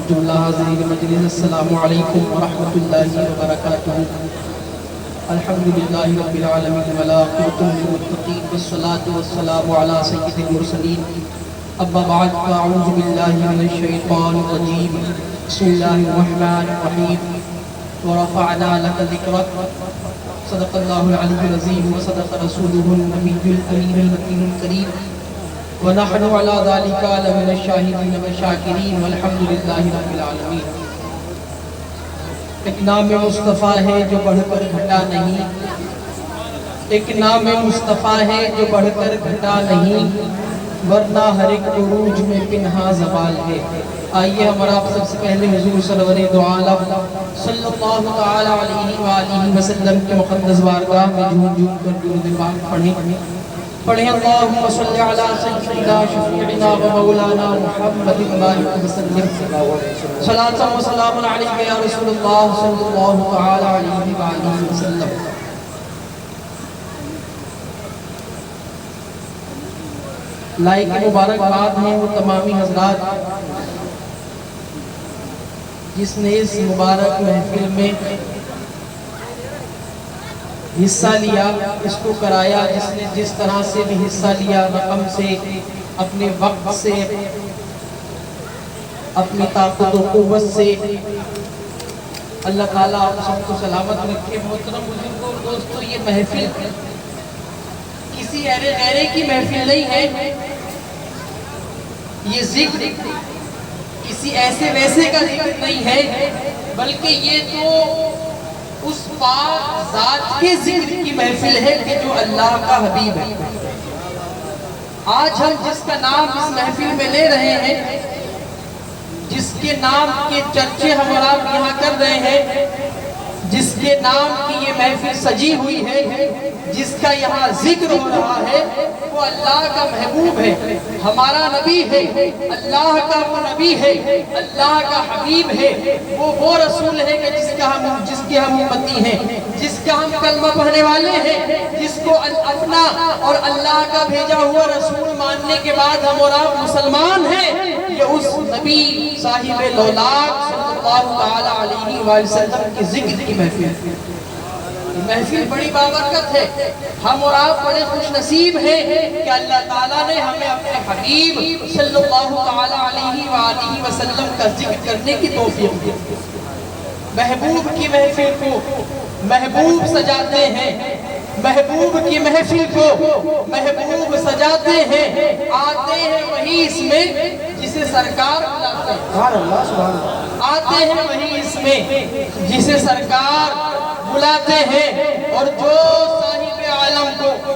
جملہ حاضرین مجلس السلام علیکم ورحمۃ اللہ وبرکاتہ۔ الحمدللہ رب العالمین والعاقبۃ للمتقین والصلاة والسلام علی سید المرسلین، اما بعد فاعوذ باللہ من الشیطان الرجیم، بسم اللہ الرحمن الرحیم، ورفعنا لک ذکرک، صدق اللہ العلی العظیم وصدق رسولہ النبی الامین المکین الکریم، ونحن على ذلك لمن الشاہدین والشاکرین والحمد للہ رب العالمین۔ ایک نام مصطفیٰ ہے جو بڑھ کر گھٹا نہیں، ایک نام مصطفیٰ ہے جو بڑھ کر گھٹا نہیں، ورنہ ہر ایک عروج میں پنہاں زوال ہے۔ آئیے ہمارا آپ سب سے پہلے حضور سرور دو عالم صلی اللہ تعالی علیہ وآلہ وسلم کے مقدس بارگاہ میں جھوم جھوم کر درود پاک پڑھیں اللہم صلی علی سیدنا شفیعنا و مولانا محمد بارک وسلم، صلاۃ و سلام علیک یا رسول اللہ صلی اللہ تعالی علیہ وآلہ وسلم۔ لائق مبارکباد ہیں وہ تمامی حضرات جس نے اس مبارک محفل میں حصہ لیا، اس کو کرایا، جس نے جس طرح سے بھی حصہ لیا، رقم سے، اپنے وقت سے، اپنی طاقت و قوت سے، اللہ تعالیٰ آپ سب کو سلامت رکھے۔ محترم بزرگوں اور دوستو، یہ محفل کسی ایرے کی محفل نہیں ہے، یہ ذکر کسی ایسے ویسے کا ذکر نہیں ہے، بلکہ یہ تو اس پاک ذات کے ذکر کی محفل ہے کہ جو اللہ کا حبیب ہے۔ آج ہم جس کا نام اس محفل میں لے رہے ہیں، جس کے نام کے چرچے ہم اور آپ یہاں کر رہے ہیں، جس کے نام کی یہ محفل سجی ہوئی ہے، جس کا یہاں ذکر ہو رہا ہے، وہ اللہ کا محبوب ہے، ہمارا نبی ہے، اللہ کا وہ نبی ہے، اللہ کا حبیب ہے، وہ رسول ہے کہ جس کے ہم امتی ہیں، جس کا ہم کلمہ پڑھنے والے ہیں، جس کو اپنا اور اللہ کا بھیجا ہوا رسول ماننے کے بعد ہم اور آپ مسلمان ہیں۔ یہ اس نبی صاحب لولاک صلی اللہ تعالی علیہ وسلم کی ذکر کی محفل ہے۔ محفل بڑی بابرکت ہے، ہم اور آپ بڑے خوش نصیب ہیں کہ اللہ تعالیٰ نے ہمیں اپنے حبیب صلی اللہ تعالی علیہ وآلہ وسلم کا ذکر کرنے کی توفیق دی۔ محبوب کی محفل کو محبوب سجاتے ہیں، محبوب کی محفل کو محبوب سجاتے ہیں، آتے ہیں وہی اس میں جسے سرکار بلاتے ہیں، آتے ہیں وہی اس میں جسے سرکار بلاتے ہیں، اور جو صاحب عالم کو،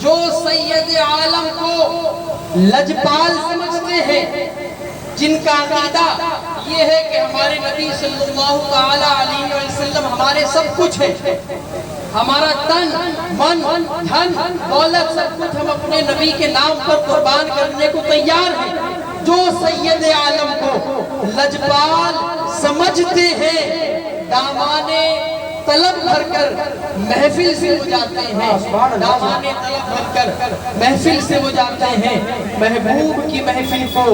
جو سید عالم کو لجپال سمجھتے ہیں، جن کا عقیدہ یہ ہے کہ ہمارے نبی صلی اللہ تعالی علیہ وسلم ہمارے سب کچھ ہے، ہمارا تن، من، دھن، دولت، سب کچھ ہم اپنے نبی کے نام پر قربان کرنے کو تیار ہیں، جو سید عالم کو لجپال سمجھتے ہیں، دامانے طلب بھر کر محفل سے وہ جاتے ہیں، دامانے طلب بھر کر محفل سے وہ جاتے ہیں، محبوب کی محفل کو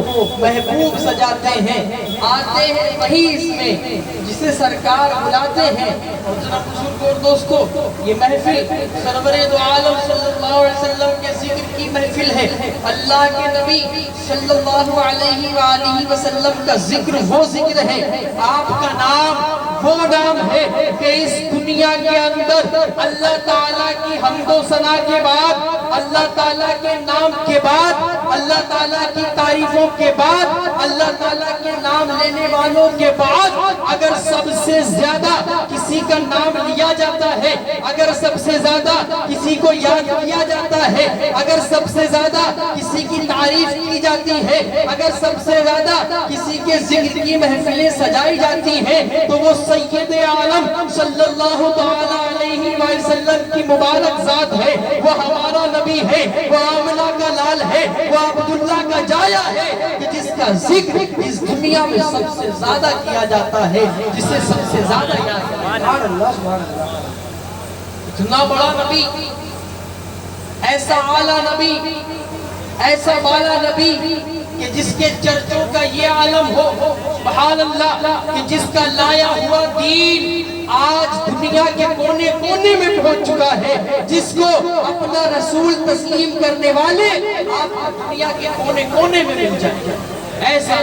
محبوب سجاتے ہیں، آتے ہیں وہی اس میں جسے سرکار بلاتے ہیں۔ اور جناب بزرگوں اور دوستو، یہ محفل سرور دو عالم صلی اللہ علیہ وسلم کے ذکر کی محفل ہے۔ اللہ کے نبی صلی اللہ علیہ وآلہ وسلم کا ذکر وہ ذکر ہے، آپ کا نام وہ نام ہے کہ اس دنیا کے اندر اللہ تعالیٰ کی حمد و ثنا کے بعد، اللہ تعالیٰ کے نام کے بعد، اللہ تعالیٰ کی تعریفوں کے بعد، اللہ تعالیٰ کے نام لینے والوں کے بعد، اگر سب سے زیادہ کسی کا نام لیا جاتا ہے، اگر سب سے زیادہ کسی کو یاد کیا جاتا ہے، اگر سب سے زیادہ کسی کی تعریف کی جاتی ہے، اگر سب سے زیادہ کسی کے ذکر کی محفلیں سجائی جاتی ہیں، تو وہ سید عالم صلی اللہ تعالی علیہ وسلم کی مبارک ذات ہے، وہ ہمارا نبی ہے، وہ آمنہ کا لال ہے، وہ عبداللہ کا جایا ہے، کہ جس کا ذکر اس دنیا میں سب سے زیادہ کیا جاتا ہے، جسے سب سے زیادہ یاد کیا جاتا ہے۔ اتنا بڑا نبی، ایسا اعلیٰ نبی، ایسا بالا نبی کہ جس کے چرچوں کا یہ عالم ہو سبحان اللہ کہ جس کا لایا ہوا دین آج دنیا کے کونے کونے میں پہنچ چکا ہے، جس کو اپنا رسول تسلیم کرنے والے آپ دنیا کے کونے کونے میں مل جائیں. ایسا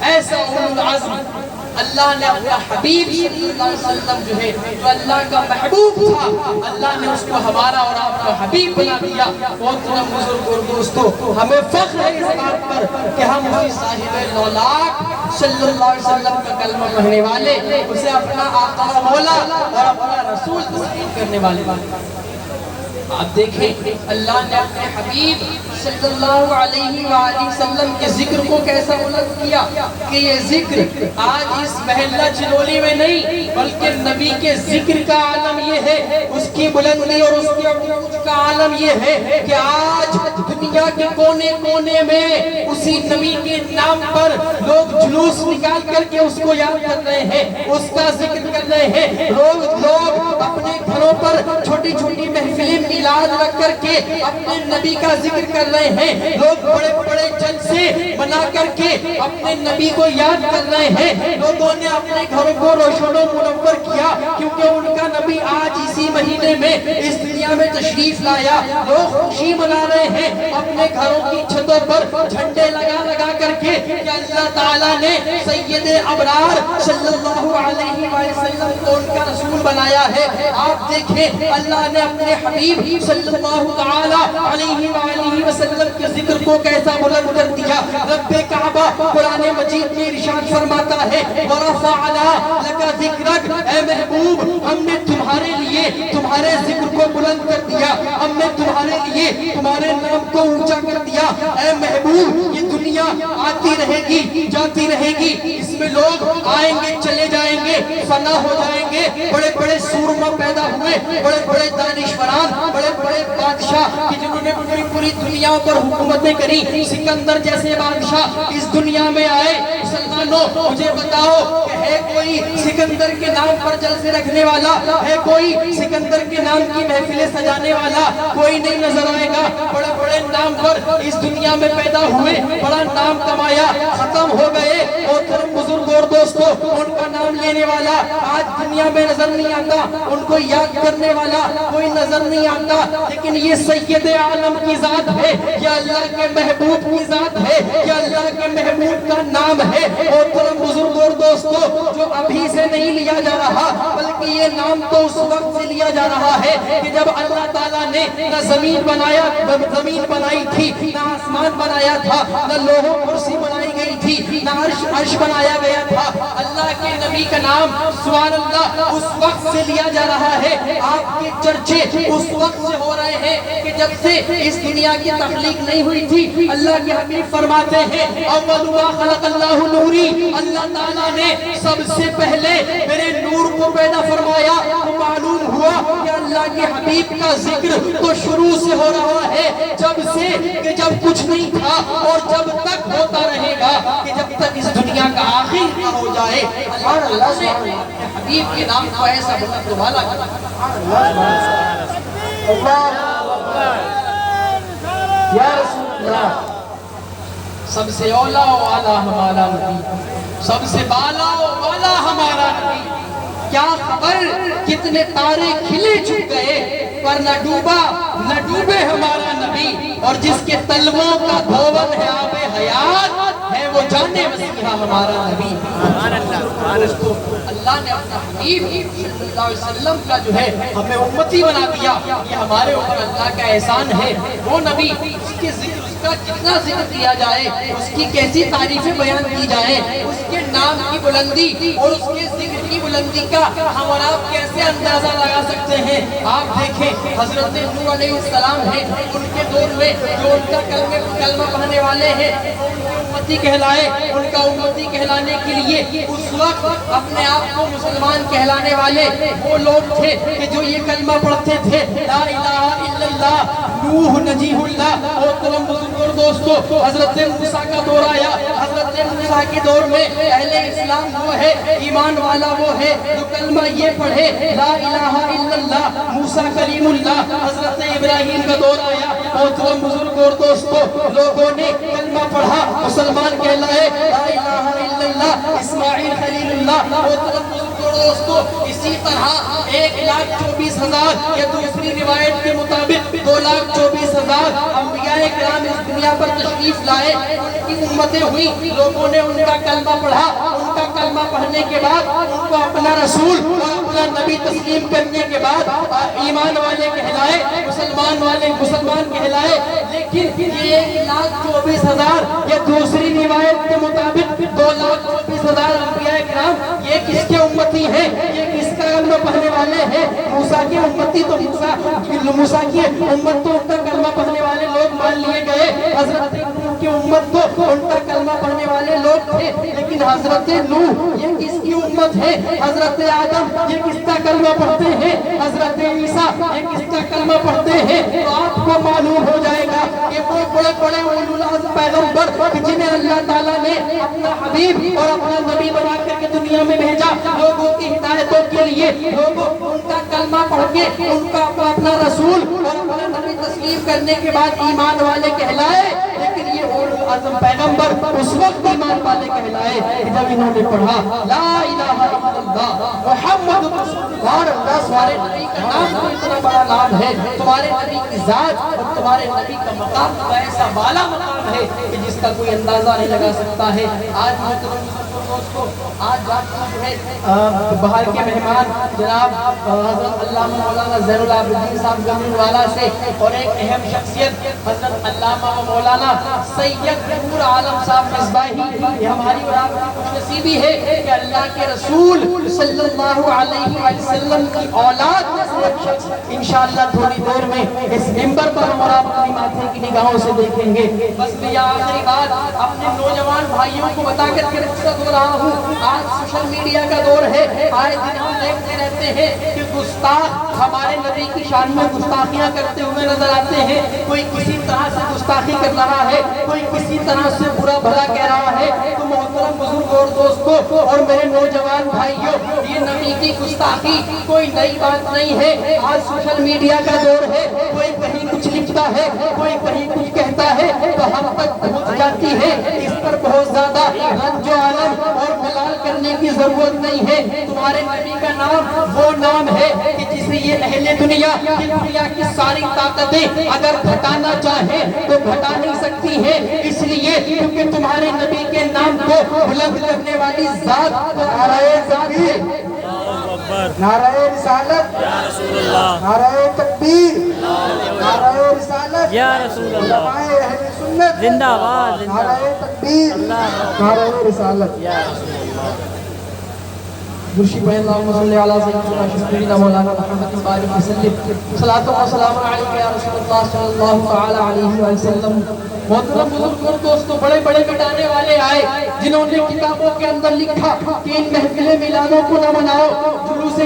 ایسا اولو العزم اللہ نے اپنا حبیب صلی اللہ علیہ وسلم جو ہے جو اللہ کا محبوب تھا، اللہ نے اس کو ہمارا اور آپ کا حبیب بنا دیا. محترم بزرگ اور دوستو، ہمیں فخر ہے اس بات پر کہ ہم اسی صاحب لولاک صلی اللہ علیہ وسلم کا کلمہ پڑھنے والے، اسے اپنا آقا و مولا اور اپنا رسول تسلیم کرنے والے. آپ دیکھیں اللہ نے اپنے حبیب صلی اللہ علیہ وآلہ وسلم کے ذکر کو کیسا بلند کیا کہ یہ ذکر آج اس محلہ چنولی میں نہیں بلکہ نبی کے ذکر کا عالم یہ ہے، اس کی بلندی اور اس کے عروج کا عالم یہ ہے کہ آج دنیا کے کونے کونے میں اسی نبی کے نام پر لوگ جلوس نکال کر کے اس کو یاد کر رہے ہیں، اس کا ذکر کر رہے ہیں. لوگ اپنے گھروں پر چھوٹی چھوٹی محفلیں میلاد رکھ کر کے اپنے نبی کا ذکر کر رہے ہیں. لوگ بڑے بڑے جلسے بنا کر کے اپنے نبی کو یاد کر رہے ہیں. لوگوں نے اپنے گھروں کو روشن و منور کیا کیونکہ ان کا نبی آج اسی مہینے میں اس دنیا میں تشریف لایا. لوگ خوشی منا رہے ہیں اپنے گھروں کی چھتوں پر جھنڈے لگا لگا کر کے کہ اللہ تعالیٰ نے سید ابرار صلی اللہ علیہ وسلم کو ان کا رسول بنایا ہے. آپ دیکھیں اللہ نے اپنے حبیب صلی اللہ تعالیٰ علیہ وآلہ وسلم کے ذکر کو کیسا بلند کر دیا. رب کعبہ قرآن مجید میں ارشاد فرماتا ہے وَرَفَعْنَا لَكَ ذِكْرَكَ، اے محبوب ہم نے تمہارے لیے تمہارے ذکر کو بلند کر دیا، ہم نے تمہارے لیے تمہارے نام کو اونچا کر دیا. اے محبوب یہ دنیا آتی رہے گی جاتی رہے گی، اس میں لوگ آئیں گے چلے جائیں گے فنا ہو جائیں گے. بڑے بڑے سورما پیدا ہوئے، بڑے بڑے دانشوران، بڑے بڑے بادشاہ کہ جنہوں نے پوری دنیا پر حکومتیں کری. سکندر جیسے بادشاہ اس دنیا میں آئے. مسلمانوں مجھے بتاؤ کہ ہے کوئی سکندر کے نام پر جلسے رکھنے والا؟ ہے کوئی سکندر کے نام کی محفلیں سجانے والا؟ کوئی نہیں نظر آئے گا. بڑے بڑے نام پر اس دنیا میں پیدا ہوئے، بڑا نام کمایا، ختم ہو گئے. محترم بزرگ اور دوستو، ان کا نام لینے والا آج دنیا میں نظر نہیں آتا، ان کو یاد کرنے والا کوئی نظر نہیں آتا. لیکن یہ سید عالم کی ذات ہے، یہ اللہ کے محبوب کی ذات ہے، یہ اللہ کے محبوب کا نام ہے. محترم بزرگ اور دوستو، جو ابھی سے نہیں لیا جا رہا بلکہ یہ نام تو اس وقت سے لیا جا رہا ہے کہ جب اللہ تعالیٰ نے نہ زمین بنائی تھی، نہ آسمان بنایا تھا، نہ لوح و کرسی بنائی گئی تھی، نہ عرش بنایا گیا تھا. اللہ کے نبی کا نام سبحان اللہ اس وقت سے لیا جا رہا ہے. آپ کے چرچے اس وقت سے ہو رہے ہیں کہ جب سے اس دنیا کی تخلیق نہیں ہوئی تھی. اللہ کے حبیب فرماتے ہیں اول ما خلق اللہ نوری، اللہ تعالیٰ نے سب سے پہلے میرے نور کو پیدا فرمایا. تو معلوم ہوا کہ اللہ کے حبیب کا ذکر تو شروع سے ہو رہا ہے، جب سے کہ جب کچھ نہیں تھا اور جب تک ہوتا رہے گا کہ جب تک اس دنیا کا آخر نہ ہو جائے. اللہ نے حبیب کے نام کو ایسا بلند والا یا رسول اللہ. سب سے اولا و والا ہمارا نبی، سب سے بالا و والا ہمارا نبی. کیا خبر کتنے تارے کھلے چھپ گئے پر نہ ڈوبے ہمارا نبی. اور جس کے تلووں کا دھون ہے آب حیات ہے وہ جانے مسیحا ہمارا نبی. اللہ نے اپنا حبیب صلی اللہ علیہ وسلم کا جو ہے ہمیں امتی بنا دیا. یہ ہمارے اوپر اللہ کا احسان ہے. وہ نبی اس کے ذکر اس کا جتنا ذکر کیا جائے، اس کی کیسی تعریفیں بیان کی جائے، اس کے نام کی بلندی اور اس کے ذکر کی بلندی کا ہم اور آپ کیسے اندازہ لگا سکتے ہیں. آپ دیکھیں حضرت نوح علیہ السلام ہیں، ان کے دور میں جو ان کا کلمہ پڑھنے والے ہیں امتی کہلائے. ان کا امتی کہلانے کے لیے اس وقت اپنے آپ کو مسلمان کہلانے والے وہ لوگ تھے کہ جو یہ کلمہ پڑھتے تھے لا الہ الا اللہ نوح نجیح اللہ. محترم بزرگ اور دوستو، حضرت موسیٰ کا دور آیا. حضرت موسیٰ کے دور میں اہل اسلام وہ ہے، ایمان والا وہ ہے جو کلمہ یہ پڑھے لا الہ الا اللہ موسیٰ کلیم اللہ. حضرت ابراہیم کا دور آیا. محترم بزرگ اور دوستو، لوگوں نے کلمہ پڑھا، مسلمان کہلائے لا الہ الا اللہ اسماعیل خلیل اللہ۔ دوستو اسی طرح 1,24,000 یا دوسری روایت کے مطابق 2,24,000 انبیاء کرام اس دنیا پر تشریف لائے، ان کی امتیں ہوئی، لوگوں نے ان کا کلمہ پڑھا، ان کا کلمہ پڑھنے کے بعد ان کو اپنا رسول اور اپنا نبی تسلیم کرنے کے بعد ایمان والے کہلائے، مسلمان کہلائے۔ لیکن یہ 1,24,000 یا دوسری روایت کے مطابق 2,24,000 انبیاء کرام یہ کس کے امتی ہیں؟ یہ کس کا کلمہ پڑھنے والے ہیں؟ موسیٰ کے امتی تو موسیٰ کی امت تو ان کا کلمہ پڑھنے والے لوگ مان لیے گئے، حضرت نوح کی امت تو ان کا کلمہ پڑھنے والے لوگ تھے، لیکن حضرت نوح یہ کس کی امت ہے؟ حضرت آدم یہ کس کا کلمہ پڑھتے ہیں؟ حضرت عیسیٰ یہ کس کا کلمہ پڑھتے ہیں؟ تو آپ کو معلوم ہو جائے گا کہ وہ بڑے بڑے اولو العزم پیغمبر جنہیں اللہ تعالیٰ نے اپنا حبیب اور اپنا نبی بنا کر کے دنیا میں بھیجا لوگوں کی ہدایتوں کے لیے، لوگوں ان کا کلمہ پڑھ کے ان کا اپنا رسول اور اپنا نبی تسلیم کرنے کے بعد ایمان والے کہلائے۔ لیکن یہ اولو العزم پیغمبر اس وقت ایمان والے کہلائے جب انہوں نے پڑھا لا الہ الا اللہ محمد رسول اللہ۔ تمہارے نبی کا نام تو اتنا بڑا نام ہے، تمہارے نبی کی ذات اور تمہارے نبی کا مقام تو ایسا بالا مقام ہے کہ جس کا کوئی اندازہ نہیں لگا سکتا ہے۔ آج دوستو آج آپ کو جو ہے باہر کے مہمان جناب حضرت علامہ مولانا زین العابدین صاحب گجرانوالہ سے اور ایک اہم شخصیت حضرت علامہ مولانا سید نور عالم صاحب مصباحی، یہ ہماری اور آپ کی خوش نصیبی ہے کہ اللہ کے رسول صلی اللہ علیہ وسلم کی اولاد سے ایک شخص انشاءاللہ تھوڑی دیر میں اس منبر پر ہم اور آپ اپنی ماتھے کی نگاہوں سے دیکھیں گے۔ بس میں یہ آخری بات اپنے نوجوان بھائیوں کو بتا کر کے رخصت ہو رہا ہوں۔ آج سوشل میڈیا کا دور ہے، آئے دن ہم دیکھتے رہتے ہیں کہ گستاخ ہمارے نبی کی شان میں گستاخیاں کرتے ہوئے نظر آتے ہیں۔ کوئی کسی طرح سے گستاخی کر رہا ہے، کوئی کسی طرح سے برا بھلا کہہ رہا ہے۔ تو محترم بزرگ اور دوستوں اور میرے نوجوان بھائیوں، یہ نبی کی گستاخی کوئی نئی بات نہیں ہے۔ آج سوشل میڈیا کا دور ہے، کوئی کہیں کچھ لکھتا ہے، کوئی کہیں کچھ کہتا ہے تو ہم تک پہنچ جاتی ہے۔ اس پر بہت زیادہ رنج و عالم اور ملال کرنے کی ضرورت نہیں ہے۔ تمہارے نبی کا نام وہ نام ہے کہ جسے یہ اہل دنیا کی ساری طاقتیں اگر گھٹانا چاہیں تو گھٹا نہیں سکتی ہیں، اس لیے کیونکہ تمہارے نبی کے نام کو بلند کرنے والی ذات نعرہ تکبیر، نعرہ رسالت، نعرہ تکبیر، نعرہ رسالت، علماء اہل سنت زندہ باد، نعرہ تکبیر، نعرہ رسالت۔ مرشد بھائی اللہم صلی علی سیدنا شفیعنا مولانا محمد بارک وسلم، صلاۃ و سلام علیک یا رسول اللہ صلی اللہ تعالی علیہ وسلم۔ محترم بزرگ اور دوستو، بڑے بڑے مٹانے والے آئے جنہوں نے کتابوں کے اندر لکھا کہ ان محفل میلادوں کو نہ مناؤ، جلوس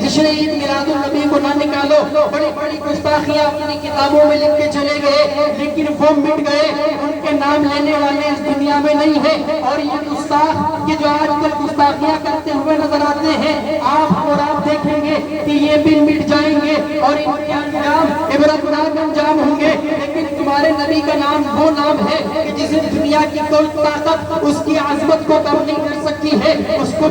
جشن عید میلاد النبی کو نہ نکالو، بڑی بڑی گستاخیاں اپنی کتابوں میں لکھ کے چلے گئے، لیکن وہ مٹ گئے، ان کے نام لینے والے اس دنیا میں نہیں ہیں۔ اور یہ گستاخ جو آج کل گستاخیاں کرتے ہوئے نظر آتے ہیں، آپ اور آپ دیکھیں گے کہ یہ بھی مٹ جائیں گے اور ان کے انجام عبرتناک انجام ہوں گے۔ لیکن تمہارے نبی کا نام وہ نام ہے کہ جسے دنیا کی کوئی طاقت اس کی عظمت کو کم نہیں کر سکتی ہے، اس کو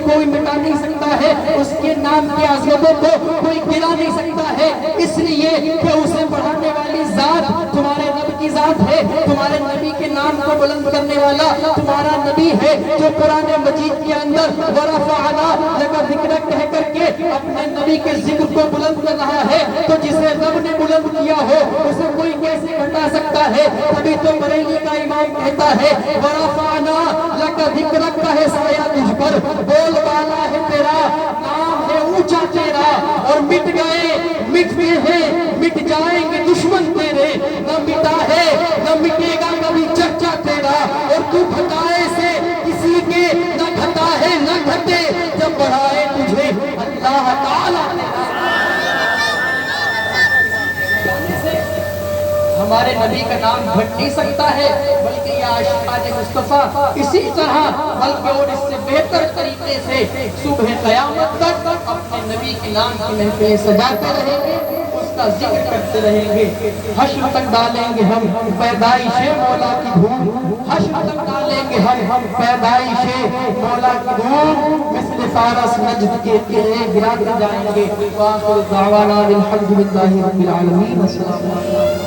کوئی مٹا نہیں سکتا ہے، اس کے نام کی عظمتوں کو کوئی گرا نہیں سکتا ہے، اس لیے کہ اسے بڑھانے والی ذات تمہارے رب کی ذات ہے۔ تمہارے نبی کے نام کو بلند کرنے والا تمہارا نبی ہے، جو قرآن مجید کے اندر وَرَفَعْنَا لَكَ ذِكْرَكَ کہہ کر کے اپنے نبی کے ذکر کو بلند کر رہا ہے۔ تو جسے رب نے بلند کیا ہو اسے کوئی کیسے گھٹا سکتا ہے؟ تبھی تو بریلی کا امام کہتا ہے وَرَفَعْنَا لَكَ ذِكْرَكَ ہے سایہ تجھ پر، بول بالا ہے تیرا، نام ہے اونچا تیرا، اور مٹ گئے، مٹتے ہیں، مٹ جائیں گے دشمن تیرے، نہ مٹا ہے نہ مٹے گا کبھی چرچا تیرا، اور تو گھٹائے سے کسی کے نہ گھٹا ہے نہ گھٹے، جب بڑھائے تجھے اللہ تعالیٰ۔ ہمارے نبی کا نام گھٹ نہیں سکتا ہے، بلکہ یہ عاشقان مصطفیٰ اسی طرح بلکہ اور اس سے بہتر طریقے سے صبح قیامت تک اپنے نبی کے نام کی محفلیں سجاتے رہیں گے۔ اس کا ذکر کرتے رہیں گے، حشر تک ڈالیں گے ہم پیدائش مولا کی دھوم، حشر تک ڈالیں گے ہم پیدائش مولا کی دھوم، مثل فارس نجد کے قلعے گراتے جائیں گے۔ وآخر دعوانا الحمد للہ رب العالمین۔ السلام علیکم۔